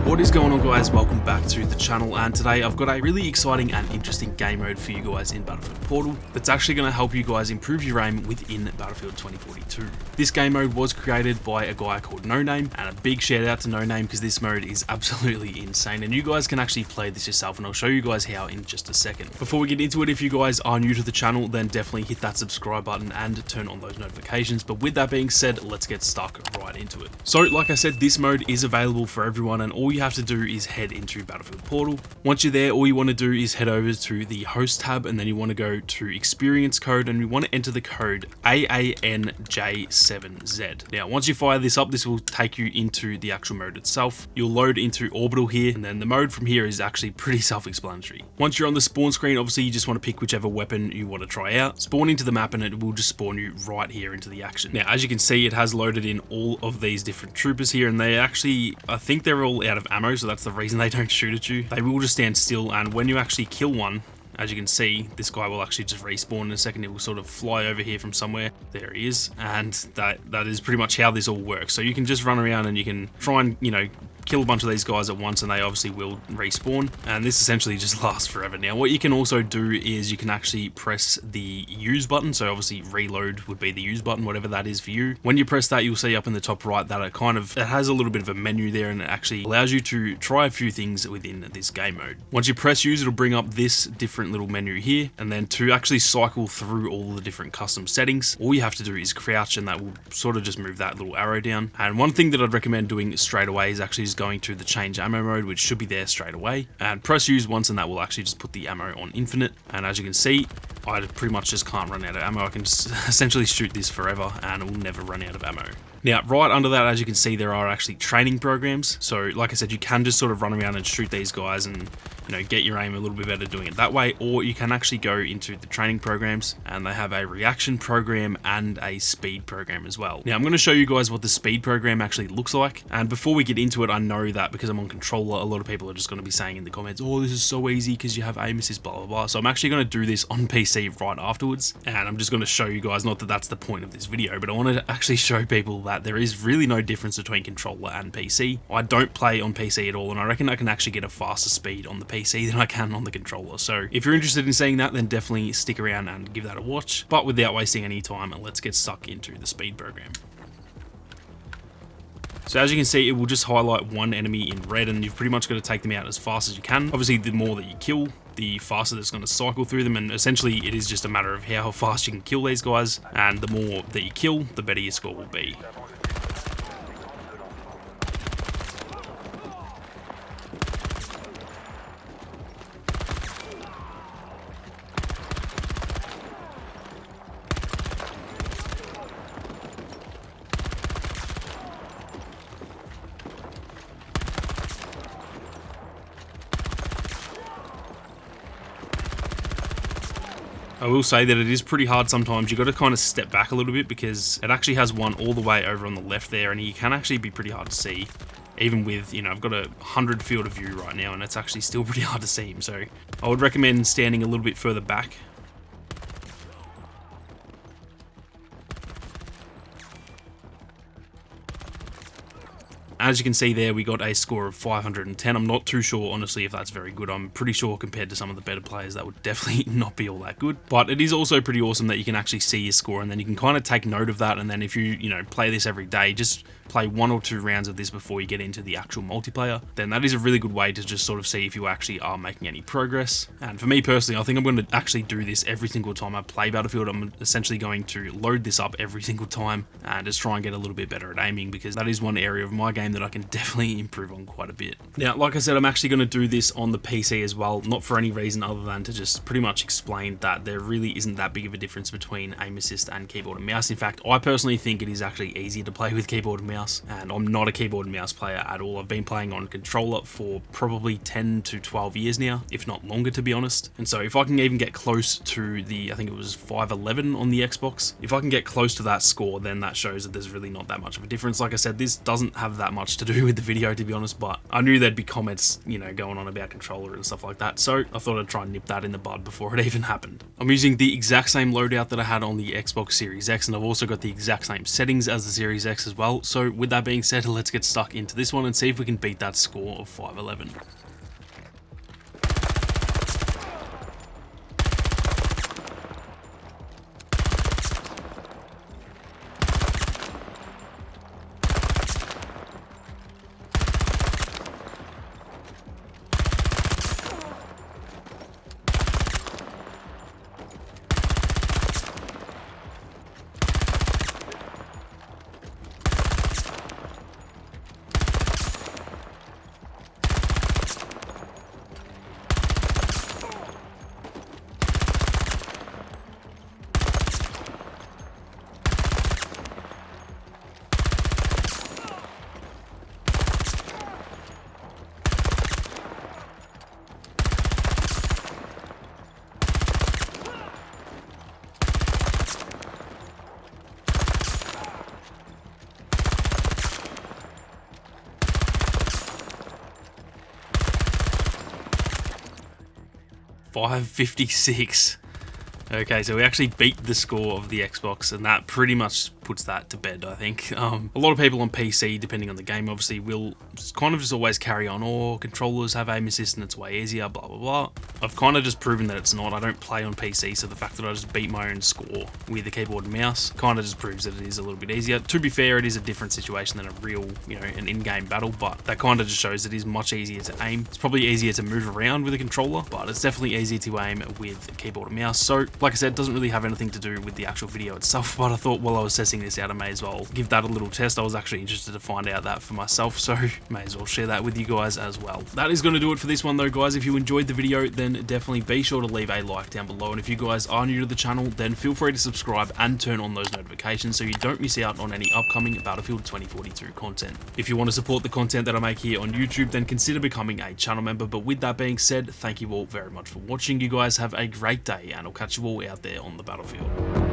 What is going on, guys? Welcome back to the channel, and today I've got a really exciting and interesting game mode for you guys in Battlefield Portal that's actually going to help you guys improve your aim within Battlefield 2042. This game mode was created by a guy called No Name, and a big shout out to No Name because this mode is absolutely insane and you guys can actually play this yourself, and I'll show you guys how in just a second. Before we get into it, if you guys are new to the channel, then definitely hit that subscribe button and turn on those notifications. But with that being said, let's get stuck right into it. So like I said, this mode is available for everyone, and all you have to do is head into Battlefield Portal. Once you're there, all you want to do is head over to the host tab, and then you want to go to experience code, and you want to enter the code AANJ7Z. Now once you fire this up, this will take you into the actual mode itself. You'll load into orbital here, and then the mode from here is actually pretty self-explanatory. Once you're on the spawn screen, obviously you just want to pick whichever weapon you want to try out, spawn into the map, and it will just spawn you right here into the action. Now as you can see, it has loaded in all of these different troopers here, and they actually, I think they're all out of ammo, so that's the reason they don't shoot at you. They will just stand still, and when you actually kill one, as you can see, this guy will actually just respawn in a second. He will sort of fly over here from somewhere. There he is, and that is pretty much how this all works. So you can just run around and you can try and, you know, kill a bunch of these guys at once, and they obviously will respawn, and this essentially just lasts forever. Now what you can also do is you can actually press the use button, so obviously reload would be the use button, whatever that is for you. When you press that, you'll see up in the top right that it has a little bit of a menu there, and it actually allows you to try a few things within this game mode. Once you press use, it'll bring up this different little menu here, and then to actually cycle through all the different custom settings, all you have to do is crouch, and that will sort of just move that little arrow down. And one thing that I'd recommend doing straight away is actually just going to the change ammo mode, which should be there straight away, and press use once, and that will actually just put the ammo on infinite. And as you can see, I pretty much just can't run out of ammo. I can just essentially shoot this forever and it will never run out of ammo. Now right under that, as you can see, there are actually training programs. So like I said, you can just sort of run around and shoot these guys and, you know, get your aim a little bit better doing it that way, or you can actually go into the training programs, and they have a reaction program and a speed program as well. Now I'm going to show you guys what the speed program actually looks like, and before we get into it, I know that because I'm on controller, a lot of people are just going to be saying in the comments, oh, this is so easy because you have aim assist, blah blah blah. So I'm actually going to do this on PC right afterwards, and I'm just going to show you guys, not that that's the point of this video, but I want to actually show people that there is really no difference between controller and PC. I don't play on PC at all, and I reckon I can actually get a faster speed on the PC than I can on the controller. So if you're interested in seeing that, then definitely stick around and give that a watch. But without wasting any time, let's get stuck into the speed program. So as you can see, it will just highlight one enemy in red, and you've pretty much got to take them out as fast as you can. Obviously, the more that you kill, the faster that's going to cycle through them, and essentially it is just a matter of how fast you can kill these guys, and the more that you kill, the better your score will be. I will say that it is pretty hard sometimes. You got to kind of step back a little bit because it actually has one all the way over on the left there, and he can actually be pretty hard to see. Even with, you know, I've got a 100 field of view right now, and it's actually still pretty hard to see him. So I would recommend standing a little bit further back. As you can see there, we got a score of 510. I'm not too sure, honestly, if that's very good. I'm pretty sure compared to some of the better players, that would definitely not be all that good. But it is also pretty awesome that you can actually see your score, and then you can kind of take note of that. And then if you know, play this every day, just play 1 or 2 rounds of this before you get into the actual multiplayer, then that is a really good way to just sort of see if you actually are making any progress. And for me personally, I think I'm going to actually do this every single time I play Battlefield. I'm essentially going to load this up every single time and just try and get a little bit better at aiming, because that is one area of my game that I can definitely improve on quite a bit. Now, like I said, I'm actually going to do this on the PC as well, not for any reason other than to just pretty much explain that there really isn't that big of a difference between aim assist and keyboard and mouse. In fact, I personally think it is actually easier to play with keyboard and mouse, and I'm not a keyboard and mouse player at all. I've been playing on controller for probably 10 to 12 years now, if not longer, to be honest. And so if I can even get close to the, I think it was 511 on the Xbox, if I can get close to that score, then that shows that there's really not that much of a difference. Like I said, this doesn't have that much much to do with the video, to be honest, but I knew there'd be comments, you know, going on about controller and stuff like that, so I thought I'd try and nip that in the bud before it even happened. I'm using the exact same loadout that I had on the Xbox Series X, and I've also got the exact same settings as the Series X as well, so with that being said, let's get stuck into this one and see if we can beat that score of 511. $556. Okay, so we actually beat the score of the Xbox, and that pretty much puts that to bed, I think. A lot of people on PC, depending on the game, obviously, will kind of just always carry on, or controllers have aim assist and it's way easier, blah, blah, blah. I've kind of just proven that it's not. I don't play on PC, so the fact that I just beat my own score with a keyboard and mouse kind of just proves that it is a little bit easier. To be fair, it is a different situation than a real, you know, an in-game battle, but that kind of just shows it is much easier to aim. It's probably easier to move around with a controller, but it's definitely easier to aim with a keyboard and mouse. So, like I said, it doesn't really have anything to do with the actual video itself, but I thought while I was testing this out, I may as well give that a little test. I was actually interested to find out that for myself, so may as well share that with you guys as well. That is going to do it for this one though, guys. If you enjoyed the video, then definitely be sure to leave a like down below, and if you guys are new to the channel, then feel free to subscribe and turn on those notifications so you don't miss out on any upcoming Battlefield 2042 content. If you want to support the content that I make here on YouTube, then consider becoming a channel member. But with that being said, thank you all very much for watching. You guys have a great day, and I'll catch you all out there on the battlefield.